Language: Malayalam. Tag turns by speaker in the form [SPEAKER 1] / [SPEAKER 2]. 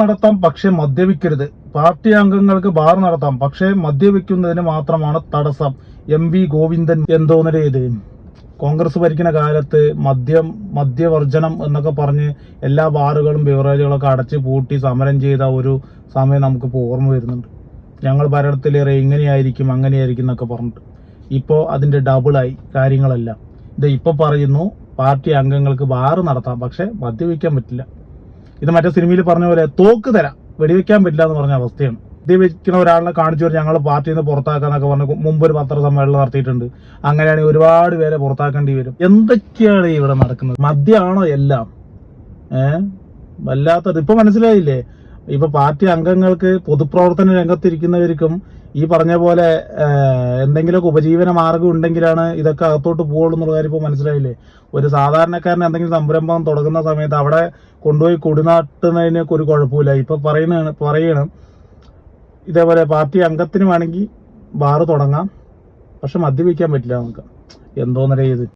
[SPEAKER 1] നടത്താം, പക്ഷെ മദ്യപിക്കരുത്. പാർട്ടി അംഗങ്ങൾക്ക് ബാർ നടത്താം, പക്ഷെ മദ്യപിക്കുന്നതിന് മാത്രമാണ് തടസ്സം. MV ഗോവിന്ദൻ എന്തോന്നരേ ഇത്. കോൺഗ്രസ് ഭരിക്കുന്ന കാലത്ത് മദ്യവർജനം എന്നൊക്കെ പറഞ്ഞ് എല്ലാ ബാറുകളും ബിവറേജുകളൊക്കെ അടച്ചു പൂട്ടി സമരം ചെയ്ത ഒരു സമയം നമുക്കിപ്പോൾ ഓർമ്മ വരുന്നുണ്ട്. ഞങ്ങൾ ഭരണത്തിലേറെ ഇങ്ങനെയായിരിക്കും അങ്ങനെയായിരിക്കും എന്നൊക്കെ പറഞ്ഞിട്ട് ഇപ്പോൾ അതിന്റെ ഡബിളായി കാര്യങ്ങളെല്ലാം. ഇത് ഇപ്പൊ പറയുന്നു പാർട്ടി അംഗങ്ങൾക്ക് ബാറ് നടത്താം, പക്ഷെ മദ്യപിക്കാൻ പറ്റില്ല. ഇത് മറ്റേ സിനിമയിൽ പറഞ്ഞ പോലെ തോക്ക് തരാം, വെടിവെക്കാൻ പറ്റില്ല എന്ന് പറഞ്ഞ അവസ്ഥയാണ്. മദ്യപിക്കുന്ന ഒരാളിനെ കാണിച്ചു വരും ഞങ്ങൾ പാർട്ടിയിൽ നിന്ന് പുറത്താക്കാന്നൊക്കെ പറഞ്ഞ് മുമ്പ് ഒരു പത്രസമ്മേളനം നടത്തിയിട്ടുണ്ട്. അങ്ങനെയാണെങ്കിൽ ഒരുപാട് പേരെ പുറത്താക്കേണ്ടി വരും. എന്തൊക്കെയാണ് ഇവിടെ നടക്കുന്നത്? മദ്യമാണോ എല്ലാം? വല്ലാത്തത്. ഇപ്പൊ മനസ്സിലായില്ലേ? ഇപ്പൊ പാർട്ടി അംഗങ്ങൾക്ക് പൊതുപ്രവർത്തന രംഗത്തിരിക്കുന്നവർക്കും ഈ പറഞ്ഞ പോലെ എന്തെങ്കിലുമൊക്കെ ഉപജീവന മാർഗം ഉണ്ടെങ്കിലാണ് ഇതൊക്കെ അകത്തോട്ട് പോകുള്ളൂ എന്നുള്ള കാര്യം ഇപ്പൊ മനസ്സിലായില്ലേ? ഒരു സാധാരണക്കാരൻ എന്തെങ്കിലും സംരംഭം തുടങ്ങുന്ന സമയത്ത് അവിടെ കൊണ്ടുപോയി കൊടിനാട്ടുന്നതിനൊക്കെ ഒരു കുഴപ്പമില്ല. ഇപ്പൊ പറയണം ഇതേപോലെ പാർട്ടി അംഗത്തിന് വേണമെങ്കിൽ ബാറ് തുടങ്ങാം, പക്ഷെ മദ്യപിക്കാൻ പറ്റില്ല നമുക്ക്. എന്തോന്നരേ ഇത്.